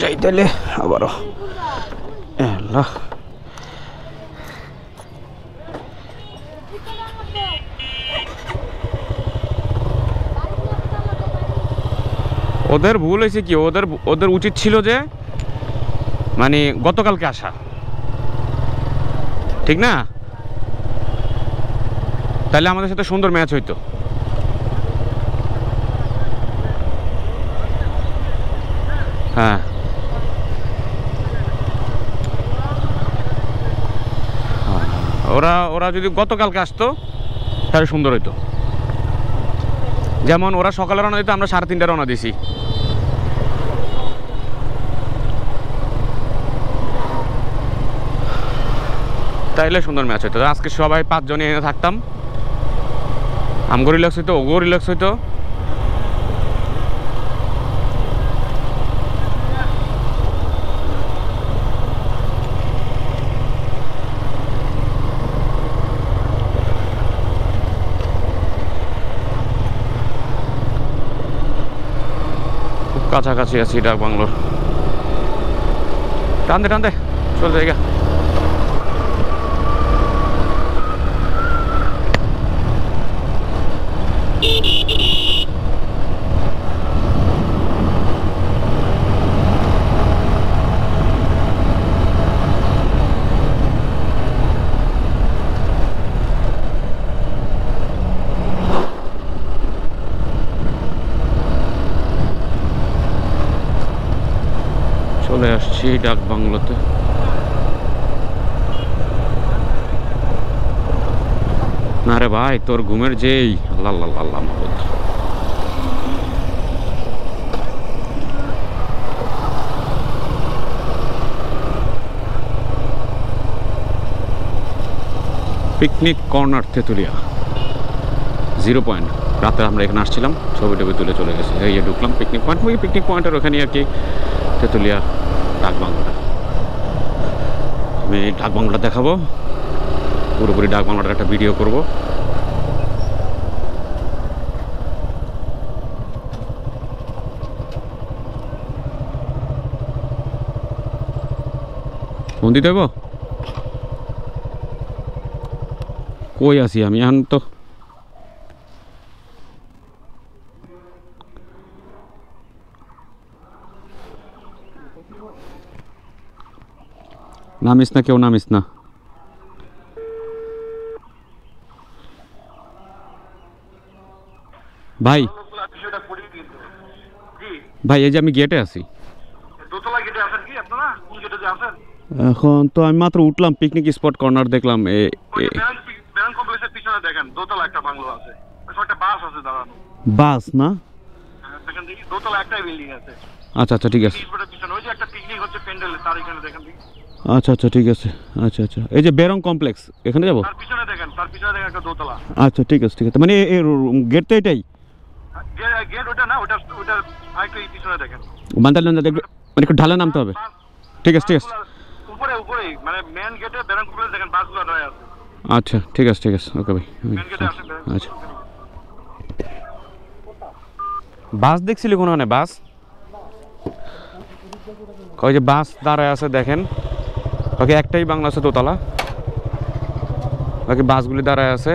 যাই তাইলে আবারও আল্লাহ ওদের ভুল হয়েছে কি ওদের উচিত ছিল যে মানে গতকালকে আসা ঠিক না তাহলে আমাদের সাথে সুন্দর ম্যাচ হইতো হ্যাঁ ওরা যদি গতকালকে আসতো তাহলে সুন্দর হইতো যেমন ওরা সকালে রওনা দিত আমরা 3:30 রওনা দিছি তাইলে সুন্দর ম্যাচ হইতো আজকে সবাই 5 জনই এনে থাকতাম আমগো রিল্যাক্স হইতো ওগো রিল্যাক্স হইতো কাছাকাছি আছি ডাক বাংলোর টানতে টানতে চল জায়গা চলে আসছি ডাক বাংলোতে না রে ভাই তোর ঘুমের যেই আল্লাহ আল্লাহ আল্লাহ মাহবুদ পিকনিক কর্নার তেতুলিয়া 0 পয়েন্ট রাতে আমরা এখানে আসছিলাম ছবি টবি তুলে চলে গেছি এই ঢুকলাম পিকনিক পয়েন্ট ওই পিকনিক পয়েন্টের ওখানে আর কি তেতুলিয়া ডাক বাংলোটা আমি ডাক বাংলোটা দেখাবো পুরোপুরি ডাক বাংলোটার একটা ভিডিও করব ফোন দিতে হইব কই আছি আমি এখন তো নামিস না কেউ নামিস না ভাই ভাই এই যে আমি গেটে আছি এখন তো আমি মাত্র উঠলাম পিকনিক স্পট কর্নার দেখলাম বাস না আচ্ছা আচ্ছা ঠিক আছে আচ্ছা আচ্ছা ঠিক আছে আচ্ছা আচ্ছা এই যে বেরং কমপ্লেক্স এখানে যাবো আচ্ছা ঠিক আছে ঠিক আছে মানে গেট তো এটাই মানে একটু ঢালে নামতে হবে ঠিক আছে ঠিক আছে আচ্ছা ঠিক আছে ওকে ভাই আচ্ছা বাস দেখছিলি কোনো মানে বাস ওই যে বাস দাঁড়ায় আছে দেখেন বাকি একটাই বাংলা আছে দোতলা বাকি বাসগুলি দাঁড়ায় আছে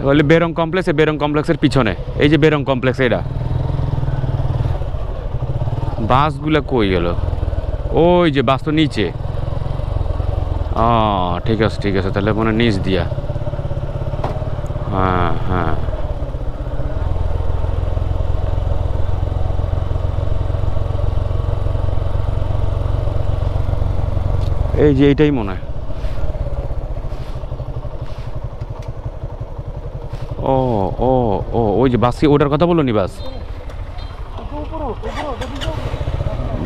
বলে বেরং কমপ্লেক্স বেরং কমপ্লেক্সের পিছনে এই যে বেরং কমপ্লেক্স এটা বাসগুলো কই গেল ওই যে বাস তো নিচে ঠিক আছে তাহলে মনে নিচ দিয়া হ্যাঁ হ্যাঁ এই যে এইটাই মনে হয় ও ও ও ওই যে বাসি ওটার কথা বলো নি বাস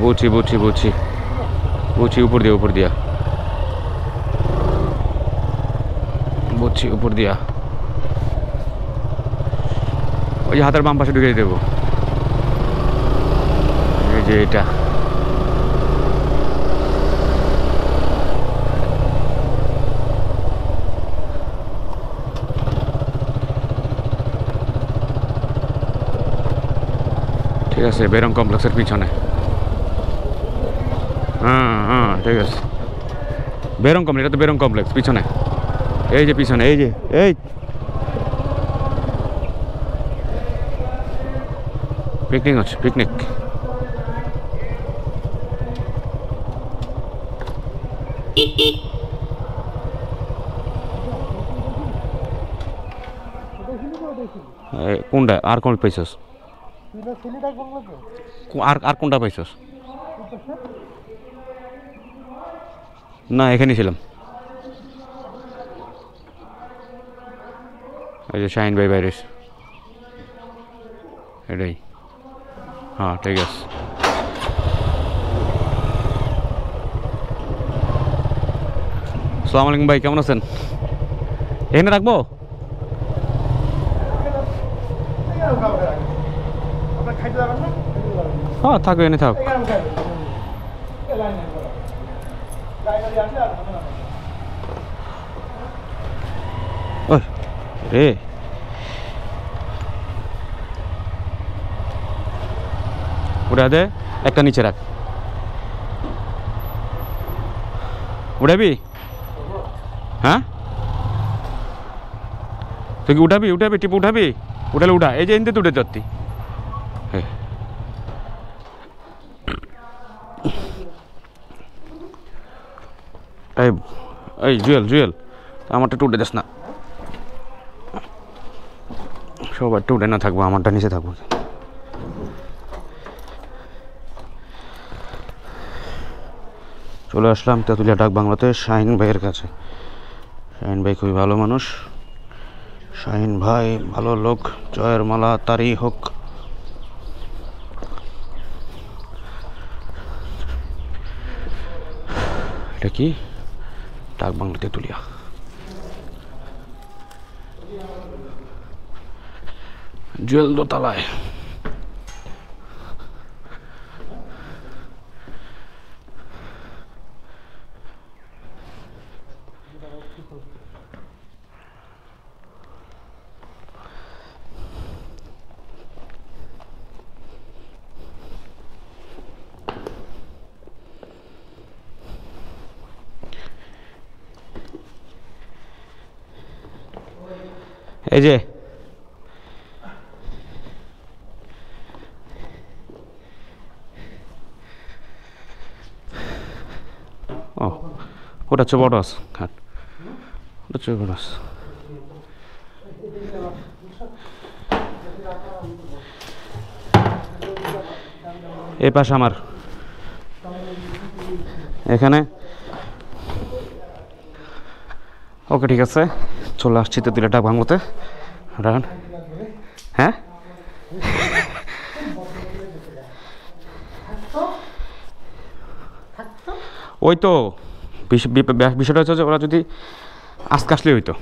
বুঝছি উপর দিয়া বুঝছি উপর দিয়া ওই যে হাতের বাম পাশে ঢুকে দেবো এই যে এটা ঠিক আছে, বেরং কমপ্লেক্সের পিছনে। হ্যাঁ হ্যাঁ ঠিক আছে, বেরং কমপ্লেক্স, এটা তো বেরং কমপ্লেক্স পিছনে, এই যে পিছনে, এই যে এই পিকনিক হচ্ছে, পিকনিক। কোনটা আর কোন পাইছস? আর আর কোনটা পাইছস? না এখানেই ছিলাম। এই যে শাহিন ভাই বাইরে, এটাই। হ্যাঁ ঠিক আছে। আসসালামু আলাইকুম ভাই, কেমন আছেন? এখানে রাখবো? হ্যাঁ থাকো, এনে থাক। ওই রে, উঠা দে, একটা নিচে রাখ। উঠাবি? হ্যাঁ তুই কি উঠাবি? উঠাবি টিপ উঠাবি? উঠালে উঠা, এই যে এনতে তুটে যাচ্ছি। এই এই জুয়েল, জুয়েল আমারটা একটু উঠে যাস না, সবারটা উঠে না থাকবো, আমারটা নিচে থাকবো। চলে আসলাম তেঁতুলিয়া ডাক বাংলাতে শাহিন ভাইয়ের কাছে। শাহিন ভাই খুবই ভালো মানুষ, শাহিন ভাই ভালো লোক, জয়ের মালা তারই হোক। এটা কি? ডাক বাংলা তেঁতুলিয়া। জুয়েল দোতলায়। এই যে ও, ওটা হচ্ছে বড়স ঘাট, ওটা হচ্ছে বড়স। এই পাশে আমার, এখানে। ওকে ঠিক আছে, চলে আসছি তেঁতুলিয়া ডাক বাংলাতে। হ্যাঁ ওই তো বিষয়টা হচ্ছে যে ওরা যদি আজকে আসলে হইতো,